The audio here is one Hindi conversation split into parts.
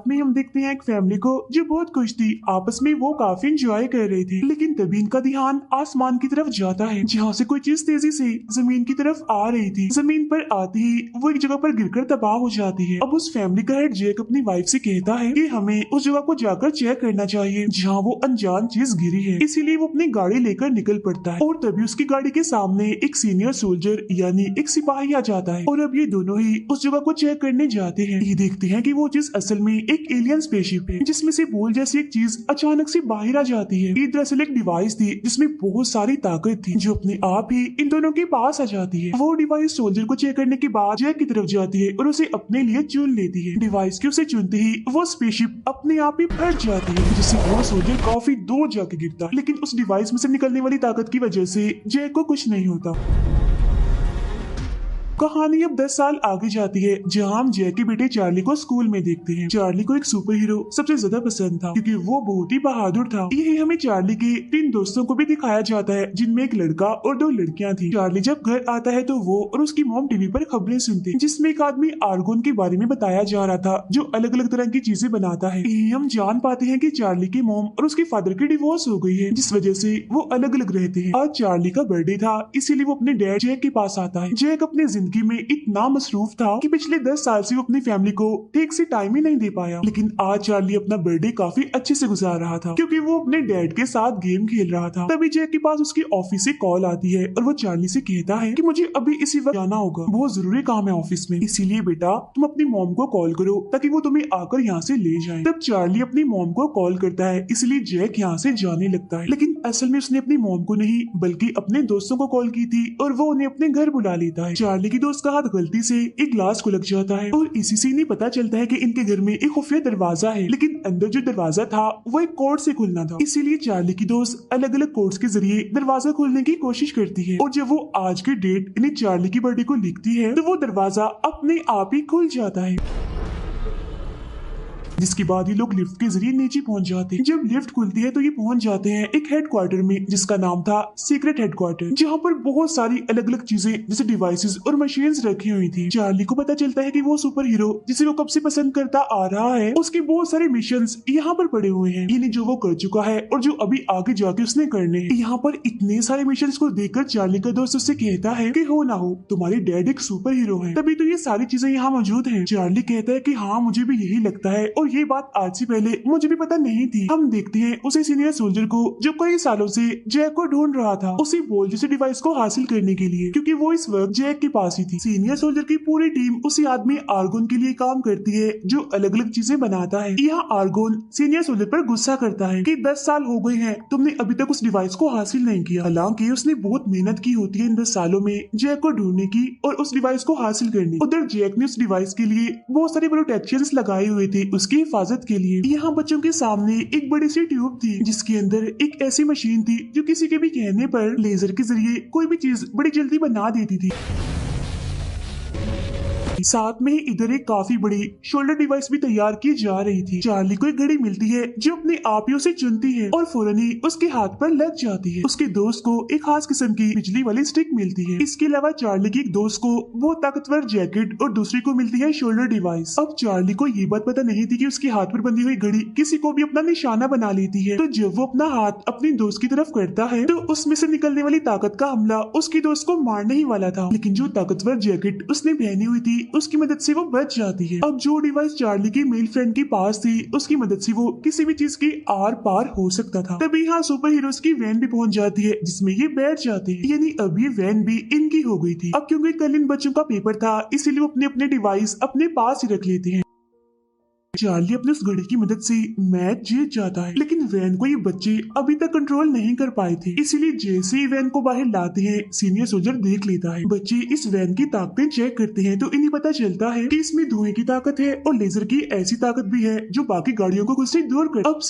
में हम देखते हैं एक फैमिली को जो बहुत खुश थी। आपस में वो काफी इंजॉय कर रहे थे, लेकिन तभी इनका ध्यान आसमान की तरफ जाता है जहाँ से कोई चीज तेजी से जमीन की तरफ आ रही थी। जमीन पर आते ही वो एक जगह पर गिरकर तबाह हो जाती है। अब उस फैमिली का हेड जैक अपनी वाइफ से कहता है कि हमें उस जगह को जाकर चेक करना चाहिए जहाँ वो अनजान चीज गिरी है। इसीलिए वो अपनी गाड़ी लेकर निकल पड़ता है और तभी उसकी गाड़ी के सामने एक सीनियर सोल्जर यानी एक सिपाही आ जाता है और अब ये दोनों ही उस जगह को चेक करने जाते हैं। ये देखते हैं कि वो चीज असल में एक एलियन स्पेसशिप है जिसमें से बॉल जैसी एक चीज अचानक से बाहर आ जाती है। ये दरअसल एक डिवाइस थी जिसमें बहुत सारी ताकत थी जो अपने आप ही इन दोनों के पास आ जाती है। वो डिवाइस सोल्जर को चेक करने के बाद जैक की तरफ जाती है और उसे अपने लिए चुन लेती है। डिवाइस के उसे चुनते ही वो स्पेसशिप अपने आप ही फट जाती है जिससे वो सोल्जर काफी दूर जाके गिरता है, लेकिन उस डिवाइस में से निकलने वाली ताकत की वजह से जैक को कुछ नहीं होता। कहानी अब 10 साल आगे जाती है जहाँ हम जैक के बेटे चार्ली को स्कूल में देखते हैं। चार्ली को एक सुपर हीरो सबसे ज्यादा पसंद था क्योंकि वो बहुत ही बहादुर था। यही हमें चार्ली के 3 दोस्तों को भी दिखाया जाता है जिनमें एक लड़का और 2 लड़कियां थी। चार्ली जब घर आता है तो वो और उसकी मॉम टीवी पर खबरें सुनते हैं जिसमें एक आदमी आर्गोन के बारे में बताया जा रहा था जो अलग अलग तरह की चीजें बनाता है। यही हम जान पाते हैं कि चार्ली की मॉम और उसके फादर की डिवोर्स हो गई है जिस वजह से वो अलग अलग रहते हैं। आज चार्ली का बर्थडे था इसीलिए वो अपने डैड जैक के पास आता है। जैक अपने जिंदगी में इतना मसरूफ था कि पिछले 10 साल से वो अपनी फैमिली को ठीक से टाइम ही नहीं दे पाया, लेकिन आज चार्ली अपना बर्थडे काफी अच्छे से गुजार रहा था क्योंकि वो अपने डैड के साथ गेम खेल रहा था। तभी जैक के पास उसकी ऑफिस से कॉल आती है और वो चार्ली से कहता है कि मुझे अभी इसी वक्त जाना होगा, बहुत जरूरी काम है ऑफिस में, इसीलिए बेटा तुम अपनी मॉम को कॉल करो ताकि वो तुम्हें आकर यहाँ से ले जाए। तब चार्ली अपनी मॉम को कॉल करता है, इसलिए जैक यहाँ से जाने लगता है, लेकिन असल में उसने अपनी मॉम को नहीं बल्कि अपने दोस्तों को कॉल की थी और वो उन्हें अपने घर बुला लेता है। चार्ली की दोस्त का हाथ गलती से एक ग्लास को लग जाता है और इसी से इन्हें पता चलता है कि इनके घर में एक खुफिया दरवाजा है, लेकिन अंदर जो दरवाजा था वो एक कोड से खुलना था। इसीलिए चार्ली की दोस्त अलग अलग कोड्स के जरिए दरवाजा खोलने की कोशिश करती है और जब वो आज के डेट यानी चार्ली की बर्थडे को लिखती है तो वो दरवाजा अपने आप ही खुल जाता है, जिसके बाद ये लोग लिफ्ट के जरिए नीचे पहुंच जाते हैं। जब लिफ्ट खुलती है तो ये पहुंच जाते हैं एक हेडक्वार्टर में जिसका नाम था सीक्रेट हेडक्वार्टर, जहाँ पर बहुत सारी अलग अलग चीजें जैसे डिवाइसेस और मशीन्स रखी हुई थी। चार्ली को पता चलता है कि वो सुपर हीरो जिसे वो कब से पसंद करता आ रहा है उसके बहुत सारे मिशंस यहाँ पर पड़े हुए हैं, यानी जो वो कर चुका है और जो अभी आगे जाके उसने करने हैं। यहाँ पर इतने सारे मिशंस को देखकर चार्ली का दोस्त उससे कहता है कि हो ना हो तुम्हारी डैड एक सुपर हीरो है तभी तो ये सारी चीजें यहाँ मौजूद है। चार्ली कहता है कि हाँ मुझे भी यही लगता है और ये बात आज से पहले मुझे भी पता नहीं थी। हम देखते हैं उसे सीनियर सोल्जर को जो कई सालों से जैक को ढूंढ रहा था उसी बॉल जैसे डिवाइस को हासिल करने के लिए, क्योंकि वो इस वक्त जैक के पास ही थी। सीनियर सोल्जर की पूरी टीम उसी आदमी आर्गोन के लिए काम करती है जो अलग अलग चीजें बनाता है। यहाँ आर्गोन सीनियर सोल्जर पर गुस्सा करता है कि 10 साल हो गए हैं तुमने अभी तक उस डिवाइस को हासिल नहीं किया, हालांकि उसने बहुत मेहनत की होती है इन 10 सालों में जैक को ढूंढने की और उस डिवाइस को हासिल करने। उधर जैक ने उस डिवाइस के लिए बहुत सारे प्रोटेक्शंस लगाए हुए थे उसकी हिफाजत के लिए। यहाँ बच्चों के सामने एक बड़ी सी ट्यूब थी जिसके अंदर एक ऐसी मशीन थी जो किसी के भी कहने पर लेजर के जरिए कोई भी चीज बड़ी जल्दी बना देती थी। साथ में ही इधर एक काफी बड़ी शोल्डर डिवाइस भी तैयार की जा रही थी। चार्ली को एक घड़ी मिलती है जो अपने आप ही उसे चुनती है और फौरन ही उसके हाथ पर लग जाती है। उसके दोस्त को एक खास किस्म की बिजली वाली स्टिक मिलती है। इसके अलावा चार्ली की एक दोस्त को बहुत ताकतवर जैकेट और दूसरी को मिलती है शोल्डर डिवाइस। अब चार्ली को ये बात पता नहीं थी कि उसके हाथ पर बंधी हुई घड़ी किसी को भी अपना निशाना बना लेती है। तो जब वो अपना हाथ अपनी दोस्त की तरफ करता है तो उसमें से निकलने वाली ताकत का हमला उसकी दोस्त को मारने ही वाला था, लेकिन जो ताकतवर जैकेट उसने पहनी हुई थी उसकी मदद से वो बच जाती है। अब जो डिवाइस चार्ली की मेल फ्रेंड के पास थी उसकी मदद से वो किसी भी चीज की आर पार हो सकता था। तभी यहाँ सुपर हीरोज की वैन भी पहुंच जाती है जिसमें ये बैठ जाते हैं, यानी अब ये वैन भी इनकी हो गई थी। अब क्योंकि कल इन बच्चों का पेपर था इसीलिए वो अपने अपने डिवाइस अपने पास ही रख लेते हैं। चार्ली अपने उस घड़ी की मदद से मैच जीत जाता है, लेकिन वैन को ये बच्चे अभी तक कंट्रोल नहीं कर पाए थे, इसीलिए जैसे ही वैन को बाहर लाते हैं सीनियर सोल्जर देख लेता है। बच्चे इस वैन की ताकतें चेक करते हैं तो इन्हें पता चलता है कि इसमें धुएं की ताकत है और लेजर की ऐसी ताकत भी है जो बाकी गाड़ियों को खुद से दूर कर। अब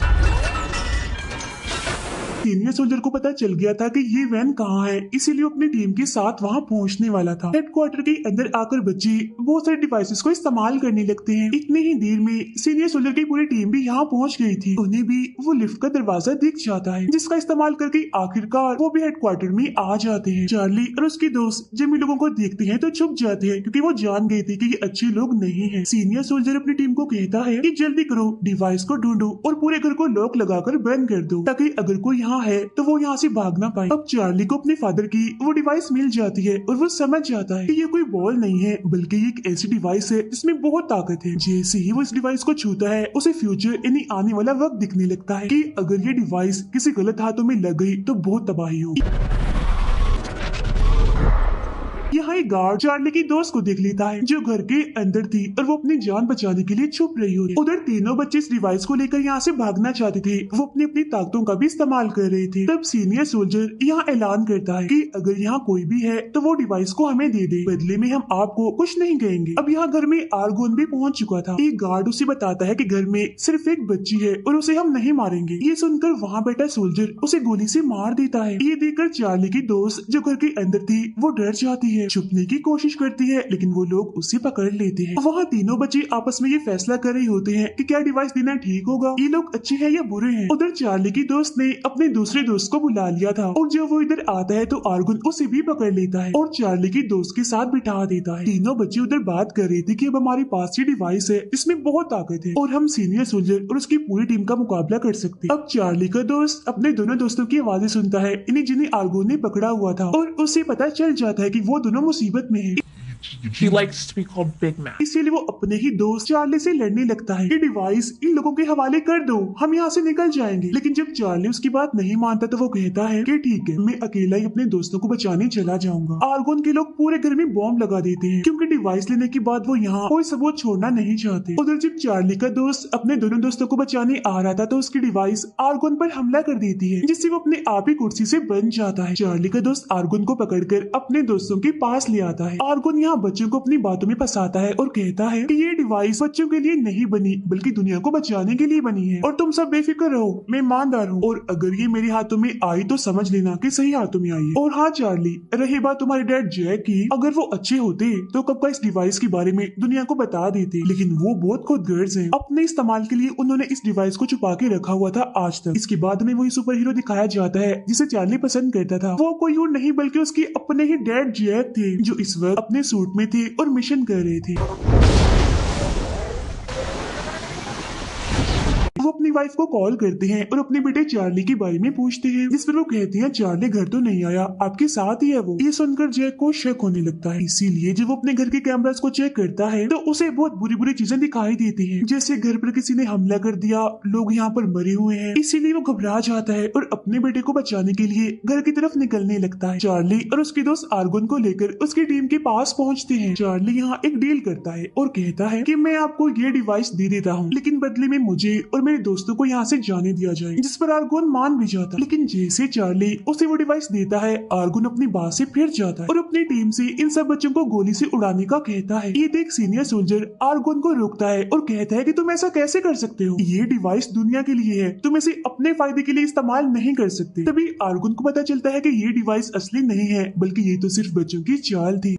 सीनियर सोल्जर को पता चल गया था कि ये वैन कहाँ है, इसीलिए अपनी टीम के साथ वहाँ पहुँचने वाला था। हेडक्वार्टर के अंदर आकर बच्चे बहुत सारे डिवाइसेस को इस्तेमाल करने लगते हैं। इतनी ही देर में सीनियर सोल्जर की पूरी टीम भी यहाँ पहुँच गई थी। उन्हें भी वो लिफ्ट का दरवाजा दिख जाता है, जिसका इस्तेमाल करके आखिरकार वो भी हेडक्वार्टर में आ जाते हैं। चार्ली और उसके दोस्त जब इन लोगों को देखते हैं तो छुप जाते हैं, क्योंकि वो जान गए थे कि ये अच्छे लोग नहीं है। सीनियर सोल्जर अपनी टीम को कहता है कि जल्दी करो, डिवाइस को ढूंढो और पूरे घर को लॉक लगाकर बंद कर दो, ताकि अगर कोई यहाँ है तो वो यहाँ से भाग ना पाए। अब चार्ली को अपने फादर की वो डिवाइस मिल जाती है और वो समझ जाता है कि ये कोई बॉल नहीं है, बल्कि ये एक ऐसी डिवाइस है जिसमें बहुत ताकत है। जैसे ही वो इस डिवाइस को छूता है, उसे फ्यूचर यानी आने वाला वक्त दिखने लगता है कि अगर ये डिवाइस किसी गलत हाथों में लग गई तो बहुत तबाही होगी। यहाँ एक गार्ड चार्ली की दोस्त को देख लेता है, जो घर के अंदर थी और वो अपनी जान बचाने के लिए छुप रही होती है। उधर तीनों बच्चे इस डिवाइस को लेकर यहाँ से भागना चाहते थे, वो अपनी अपनी ताकतों का भी इस्तेमाल कर रहे थे। तब सीनियर सोल्जर यहाँ ऐलान करता है कि अगर यहाँ कोई भी है तो वो डिवाइस को हमें दे दे, बदले में हम आपको कुछ नहीं कहेंगे। अब यहाँ घर में आर्गोन भी पहुँच चुका था। एक गार्ड उसे बताता है कि घर में सिर्फ एक बच्ची है और उसे हम नहीं मारेंगे। ये सुनकर वहाँ बैठा सोल्जर उसे गोली से मार देता है। ये देखकर चार्ली की दोस्त जो घर के अंदर थी वो डर जाती है, छुपने की कोशिश करती है, लेकिन वो लोग उसे पकड़ लेते हैं। वहाँ तीनों बच्चे आपस में ये फैसला कर रहे होते हैं कि क्या डिवाइस देना ठीक होगा, ये लोग अच्छे हैं या बुरे हैं। उधर चार्ली की दोस्त ने अपने दूसरे दोस्त को बुला लिया था और जब वो इधर आता है तो आर्गुन उसे भी पकड़ लेता है और चार्ली की दोस्त के साथ बिठा देता है। तीनों बच्चे उधर बात कर रहे थे कि अब हमारे पास ये डिवाइस है, इसमें बहुत ताकत है और हम सीनियर सोल्जर और उसकी पूरी टीम का मुकाबला कर सकते हैं। अब चार्ली का दोस्त अपने दोनों दोस्तों की आवाजें सुनता है, इन्हें जिन्हें आर्गुन ने पकड़ा हुआ था, और उसे पता चल जाता है कि वो दोनों मुसीबत में है। He likes to be called Big Mac. इसीलिए वो अपने ही दोस्त चार्ली से लड़ने लगता है कि डिवाइस इन लोगों के हवाले कर दो, हम यहाँ से निकल जाएंगे। लेकिन जब चार्ली उसकी बात नहीं मानता तो वो कहता है कि ठीक है, मैं अकेला ही अपने दोस्तों को बचाने चला जाऊंगा। आर्गोन के लोग पूरे घर में बॉम्ब लगा देते हैं, क्योंकि डिवाइस लेने के बाद वो यहाँ कोई सबूत छोड़ना नहीं चाहते। उधर जब चार्ली का दोस्त अपने दोनों दोस्तों को बचाने आ रहा था तो उसकी डिवाइस आर्गोन पर हमला कर देती है, जिससे वो अपने आप ही कुर्सी से बन जाता है। चार्ली का दोस्त आर्गोन को पकड़कर अपने दोस्तों के पास ले आता है। आर्गोन यहाँ बच्चों को अपनी बातों में फंसाता है और कहता है कि ये डिवाइस बच्चों के लिए नहीं बनी, बल्कि दुनिया को बचाने के लिए बनी है, और तुम सब बेफिक्र रहो, मैं ईमानदार हूँ, और अगर ये मेरे हाथों में आई तो समझ लेना कि सही हाथों में आई है। और हाँ चार्ली, रही बात तुम्हारे डैड जैक की, अगर वो अच्छे होते तो कब का इस डिवाइस के बारे में दुनिया को बता देते, लेकिन वो बहुत खुदगर्ज हैं। अपने इस्तेमाल के लिए उन्होंने इस डिवाइस को छुपा के रखा हुआ था आज तक। इसके बाद में वही सुपर हीरो दिखाया जाता है जिसे चार्ली पसंद करता था। वो कोई और नहीं बल्कि उसके अपने ही डैड जैक थे, जो इस वक्त अपने सूट में थे और मिशन कर रहे थे। वो अपनी वाइफ को कॉल करते हैं और अपने बेटे चार्ली के बारे में पूछते हैं, जिस पर वो कहती है चार्ली घर तो नहीं आया, आपके साथ ही है वो। ये सुनकर जैक को शक होने लगता है, इसीलिए जब वो अपने घर के कैमरास को चेक करता है तो उसे बहुत बुरी बुरी चीजें दिखाई देती हैं, जैसे घर पर किसी ने हमला कर दिया, लोग यहाँ पर मरे हुए हैं। इसीलिए वो घबरा जाता है और अपने बेटे को बचाने के लिए घर की तरफ निकलने लगता है। चार्ली और उसके दोस्त आर्गुन को लेकर उसकी टीम के पास पहुँचते हैं। चार्ली यहाँ एक डील करता है और कहता है कि मैं आपको ये डिवाइस दे देता हूँ, लेकिन बदले में मुझे और मेरे दोस्तों को यहाँ से जाने दिया जाए, जिस पर आर्गुन मान भी जाता। लेकिन जैसे चार्ली उसे वो डिवाइस देता है, आर्गुन अपनी बात से फिर जाता है और अपनी टीम से इन सब बच्चों को गोली से उड़ाने का कहता है। ये देख सीनियर सोल्जर आर्गुन को रोकता है और कहता है कि तुम ऐसा कैसे कर सकते हो, ये डिवाइस दुनिया के लिए है, तुम इसे अपने फायदे के लिए इस्तेमाल नहीं कर सकते। तभी आर्गुन को पता चलता है कि ये डिवाइस असली नहीं है, बल्कि ये तो सिर्फ बच्चों की चाल थी।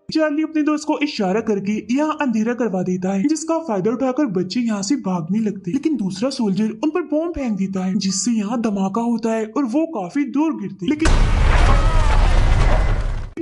चार्ली अपने दोस्त को इशारा करके यहाँ अंधेरा करवा देता है, जिसका फायदा उठाकर बच्चे यहाँ से भागने लगते। लेकिन दूसरा सोल्जर उन पर बॉम्ब फेंक देता है, जिससे यहाँ धमाका होता है और वो काफी दूर गिरते। लेकिन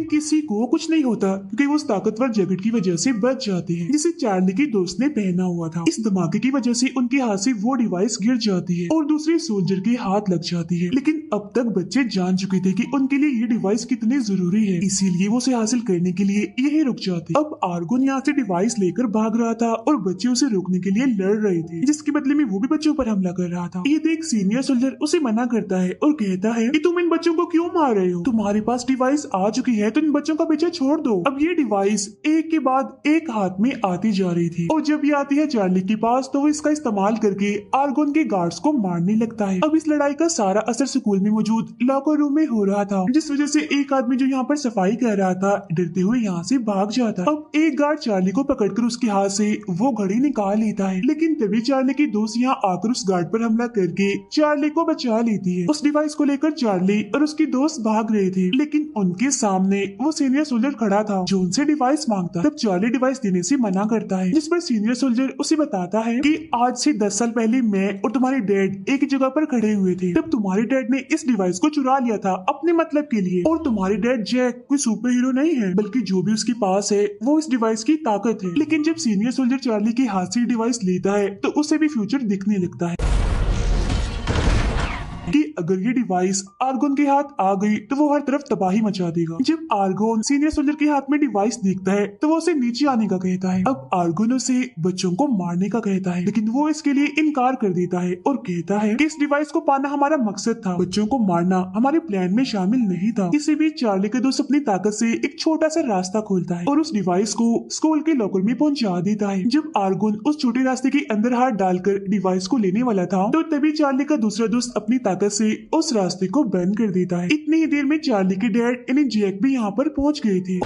किसी को कुछ नहीं होता, क्योंकि वो उस ताकतवर जैकेट की वजह से बच जाते हैं, जिसे चार्ली की दोस्त ने पहना हुआ था। इस धमाके की वजह से उनके हाथ से वो डिवाइस गिर जाती है और दूसरे सोल्जर के हाथ लग जाती है। लेकिन अब तक बच्चे जान चुके थे कि उनके लिए ये डिवाइस कितनी जरूरी है, इसीलिए वो उसे हासिल करने के लिए यही रुक जाते। अब आर्गुन यहाँ से डिवाइस लेकर भाग रहा था और बच्चे उसे रोकने के लिए लड़ रहे थे, जिसके बदले में वो भी बच्चों पर हमला कर रहा था। ये देख सीनियर सोल्जर उसे मना करता है और कहता है कि तुम इन बच्चों को क्यों मार रहे हो, तुम्हारे पास डिवाइस आ चुकी है, है तो इन बच्चों का पीछे छोड़ दो। अब ये डिवाइस एक के बाद एक हाथ में आती जा रही थी और जब ये आती है चार्ली के पास तो वो इसका इस्तेमाल करके आर्गोन के गार्ड्स को मारने लगता है। अब इस लड़ाई का सारा असर स्कूल में मौजूद लॉकर रूम में हो रहा था, जिस वजह से एक आदमी जो यहाँ पर सफाई कर रहा था डरते हुए यहाँ से भाग जाता है। अब एक गार्ड चार्ली को पकड़कर उसके हाथ से वो घड़ी निकाल लेता है, लेकिन तभी चार्ली की दोस्त यहाँ आकर उस गार्ड पर हमला करके चार्ली को बचा लेती है। उस डिवाइस को लेकर चार्ली और उसकी दोस्त भाग रहे थे, लेकिन उनके सामने वो सीनियर सोल्जर खड़ा था जो उनसे डिवाइस मांगता। तब चार्ली डिवाइस देने से मना करता है, जिस पर सीनियर सोल्जर उसे बताता है कि आज से 10 साल पहले मैं और तुम्हारे डैड एक ही जगह पर खड़े हुए थे। तब तुम्हारे डैड ने इस डिवाइस को चुरा लिया था अपने मतलब के लिए, और तुम्हारे डैड जैक कोई सुपर हीरो नहीं है, बल्कि जो भी उसके पास है वो इस डिवाइस की ताकत है। लेकिन जब सीनियर सोल्जर चार्ली के हाथ से डिवाइस लेता है तो उसे भी फ्यूचर दिखने लगता है कि अगर ये डिवाइस आर्गोन के हाथ आ गई तो वो हर तरफ तबाही मचा देगा। जब आर्गोन सीनियर सोल्जर के हाथ में डिवाइस देखता है तो वो उसे नीचे आने का कहता है। अब आर्गोन उसे बच्चों को मारने का कहता है, लेकिन वो इसके लिए इनकार कर देता है और कहता है कि इस डिवाइस को पाना हमारा मकसद था, बच्चों को मारना हमारे प्लान में शामिल नहीं था। इसी बीच चार्ली का दोस्त अपनी ताकत से एक छोटा सा रास्ता खोलता है और उस डिवाइस को स्कूल के लॉकर में पहुंचा देता है। जब आर्गोन उस छोटे रास्ते के अंदर हाथ डालकर डिवाइस को लेने वाला था तो तभी चार्ली का दूसरा दोस्त अपनी ताकत से उस रास्ते को बंद कर देता है। इतनी ही देर में चार्ली के डैड यानी जैक भी यहाँ पर पहुँच गए थे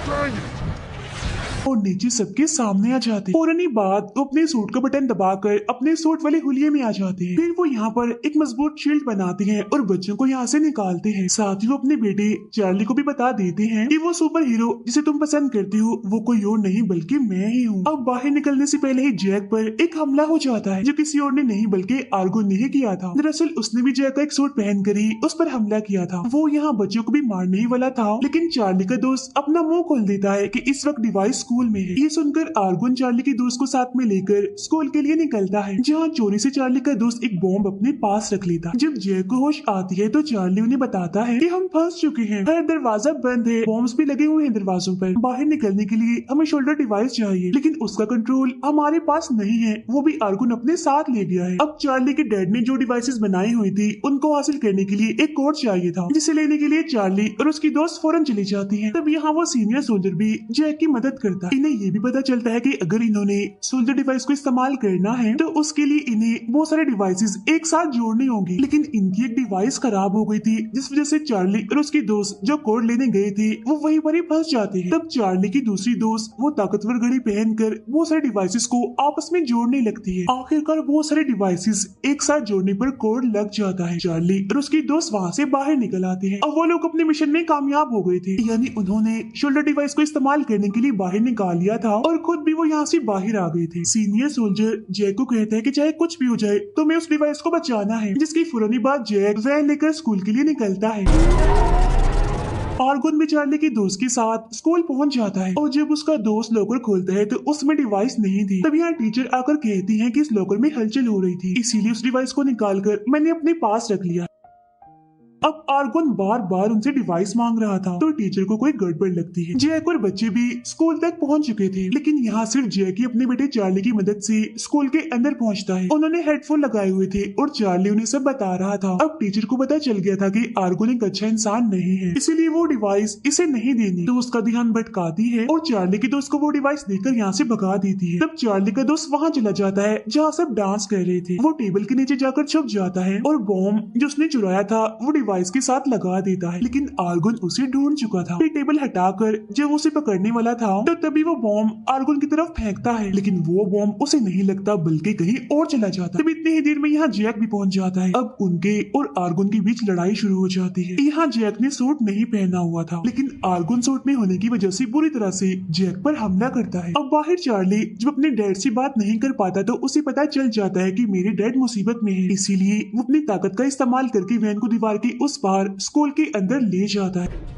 और नीचे सबके सामने आ जाते। फौरन ही बाद वो अपने सूट का बटन दबाकर अपने सूट वाले हुलिये में आ जाते हैं। फिर वो यहाँ पर एक मजबूत शील्ड बनाते हैं और बच्चों को यहाँ से निकालते हैं। साथ ही वो अपने बेटे चार्ली को भी बता देते हैं कि वो सुपर हीरो जिसे तुम पसंद करती हो वो कोई और नहीं बल्कि मैं ही हूँ। अब बाहर निकलने से पहले ही जैक पर एक हमला हो जाता है जो किसी और ने नहीं बल्कि आर्गोन ने ही किया था। दरअसल उसने भी जैक का एक सूट पहनकर ही उस पर हमला किया था। वो यहाँ बच्चों को भी मारने ही वाला था, लेकिन चार्ली का दोस्त अपना मुंह खोल देता है कि इस वक्त डिवाइस स्कूल में है। ये सुनकर आर्गोन चार्ली के दोस्त को साथ में लेकर स्कूल के लिए निकलता है, जहाँ चोरी से चार्ली का दोस्त एक बॉम्ब अपने पास रख लेता है। जब जैक को होश आती है तो चार्ली उन्हें बताता है कि हम फंस चुके हैं, हर दरवाजा बंद है, बॉम्ब्स भी लगे हुए हैं दरवाजों पर। बाहर निकलने के लिए हमें शोल्डर डिवाइस चाहिए, लेकिन उसका कंट्रोल हमारे पास नहीं है, वो भी आर्गोन अपने साथ ले गया है। अब चार्ली के डैड ने जो डिवाइसेस बनाई हुई थी उनको हासिल करने के लिए एक कोड चाहिए था, जिसे लेने के लिए चार्ली और उसकी दोस्त फौरन चली जाती है। तब यहाँ वो सीनियर सोल्जर भी जैक की मदद करता है। इन्हें ये भी पता चलता है कि अगर इन्होंने सोल्जर डिवाइस को इस्तेमाल करना है तो उसके लिए इन्हें बहुत सारे डिवाइसेस एक साथ जोड़ने होंगे, लेकिन इनकी एक डिवाइस खराब हो गई थी, जिस वजह से चार्ली और उसकी दोस्त जो कोड लेने गए थे वो वहीं पर ही फंस जाते हैं। तब चार्ली की दूसरी दोस्त वो ताकतवर घड़ी पहनकर बहुत सारे डिवाइसेस को आपस में जोड़ने लगती है। आखिरकार बहुत सारे डिवाइसेस एक साथ जोड़ने पर कोड लग जाता है। चार्ली और उसकी दोस्त वहाँ से बाहर निकल आते हैं। अब वो लोग अपने मिशन में कामयाब हो गए थे, यानी उन्होंने शोल्डर डिवाइस को इस्तेमाल करने के लिए बाहर निकाल लिया था और खुद भी वो यहाँ से बाहर आ गए थे। सीनियर सोल्जर जैक को कहता है कि चाहे कुछ भी हो जाए तो मैं उस डिवाइस को बचाना है, जिसकी फौरनी बाद जैक वैन लेकर स्कूल के लिए निकलता है। आर्गोन भी चार्ली की दोस्त के साथ स्कूल पहुंच जाता है और जब उसका दोस्त लॉकर खोलता है तो उसमें डिवाइस नहीं थी। तब यहाँ टीचर आकर कहती है कि इस लॉकर में हलचल हो रही थी, इसीलिए उस डिवाइस को निकालकर मैंने अपने पास रख लिया। अब आर्गोन बार बार उनसे डिवाइस मांग रहा था तो टीचर को कोई गड़बड़ लगती है। जैक और बच्चे भी स्कूल तक पहुंच चुके थे, लेकिन यहाँ सिर्फ जैक ही अपने बेटे चार्ली की मदद से स्कूल के अंदर पहुंचता है। उन्होंने हेडफोन लगाए हुए थे और चार्ली उन्हें सब बता रहा था। अब टीचर को पता चल गया था कि आर्गोन एक अच्छा इंसान नहीं है, इसीलिए वो डिवाइस इसे नहीं देनी। तो उसका ध्यान भटकाती है और चार्ली के दोस्त को वो डिवाइस देकर यहाँ से भगा देती है। तब चार्ली का दोस्त वहाँ चला जाता है जहाँ सब डांस कर रहे थे। वो टेबल के नीचे जाकर छुप जाता है और बॉम्ब जो उसने चुराया था वो डिवाइस के साथ लगा देता है, लेकिन आर्गोन उसे ढूंढ चुका था। फिर टेबल हटाकर जब उसे पकड़ने वाला था तो तभी वो बॉम्ब आर्गोन की तरफ फेंकता है, लेकिन वो बॉम्ब उसे नहीं लगता बल्कि कहीं और चला जाता है। तब इतनी ही देर में यहाँ जैक भी पहुंच जाता है। अब उनके और आर्गोन के बीच लड़ाई शुरू हो जाती है। यहाँ जैक ने सूट नहीं पहना हुआ था, लेकिन आर्गोन सूट में होने की वजह से बुरी तरह से जैक पर हमला करता है। अब बाहर चार्ली जब अपने डैड से बात नहीं कर पाता तो उसे पता चल जाता है कि मेरे डैड मुसीबत में है, इसीलिए वो अपनी ताकत का इस्तेमाल करके वैन को दीवार के उस पार स्कूल के अंदर ले जाता है।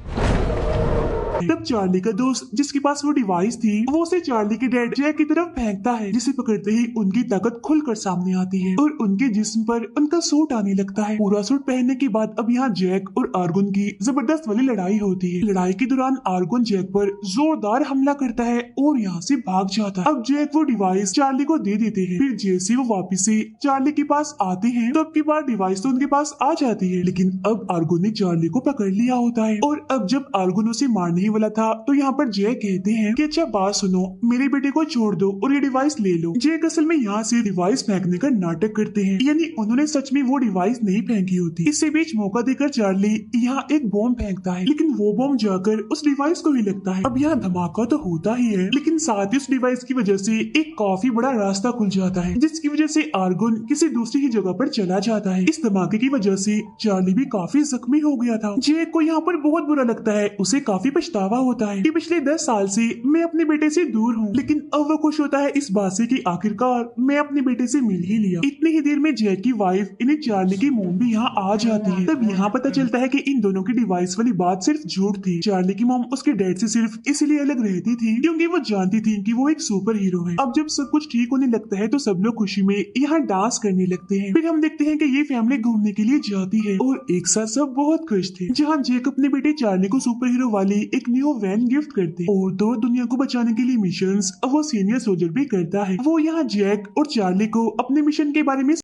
तब चार्ली का दोस्त जिसके पास वो डिवाइस थी वो उसे चार्ली के डैड जैक की तरफ फेंकता है, जिसे पकड़ते ही उनकी ताकत खुलकर सामने आती है और उनके जिस्म पर उनका सूट आने लगता है। पूरा सूट पहनने के बाद अब यहाँ जैक और आर्गोन की जबरदस्त वाली लड़ाई होती है। लड़ाई के दौरान आर्गोन जैक पर जोरदार हमला करता है और यहाँ से भाग जाता है। अब जैक वो डिवाइस चार्ली को दे देते हैं। फिर जैसे वो वापिस से चार्ली के पास आते हैं तो अब की बार डिवाइस तो उनके पास आ जाती है, लेकिन अब आर्गोन ने चार्ली को पकड़ लिया होता है और अब जब आर्गोन उसे मारने ही वाला था तो यहाँ पर जय कहते हैं कि अच्छा बात सुनो, मेरे बेटे को छोड़ दो और ये डिवाइस ले लो। जय असल में यहाँ से डिवाइस फेंकने का नाटक करते हैं, यानी उन्होंने सच में वो डिवाइस नहीं फेंकी होती। इससे बीच मौका देकर चार्ली यहाँ एक बॉम्ब फेंकता है, लेकिन वो बॉम्ब जाकर उस डिवाइस को ही लगता है। अब यहाँ धमाका तो होता ही है, लेकिन साथ ही उस डिवाइस की वजह से एक काफी बड़ा रास्ता खुल जाता है, जिसकी वजह से आर्गन किसी दूसरी ही जगह पर चला जाता है। इस धमाके की वजह से चार्ली भी काफी जख्मी हो गया था। जय को यहाँ पर बहुत बुरा लगता है, उसे काफी पछतावा होता है कि पिछले 10 साल से मैं अपने बेटे से दूर हूँ, लेकिन अब वो खुश होता है इस बात से कि आखिरकार मैं अपने बेटे से मिल ही लिया। इतनी ही देर में जय की वाइफ इन्हें चार्ली की मोम भी यहाँ आ जाती है। तब यहाँ पता चलता है कि इन दोनों की डिवाइस वाली बात सिर्फ झूठ थी। चार्ली की मोम उसके डैड से सिर्फ इसलिए अलग रहती थी क्योंकि वो जानती थी कि वो एक सुपर हीरो है। अब जब सब कुछ ठीक होने लगता है तो सब लोग खुशी में यहाँ डांस करने लगते हैं। फिर हम देखते हैं कि ये फैमिली घूमने के लिए जाती है और एक साथ सब बहुत खुश थे। जहाँ जैक अपने बेटे चार्ली को सुपर हीरो वाली एक न्यू वैन गिफ्ट करते हैं और तो दुनिया को बचाने के लिए मिशन वो सीनियर सोल्जर भी करता है। वो यहाँ जैक और चार्ली को अपने मिशन के बारे में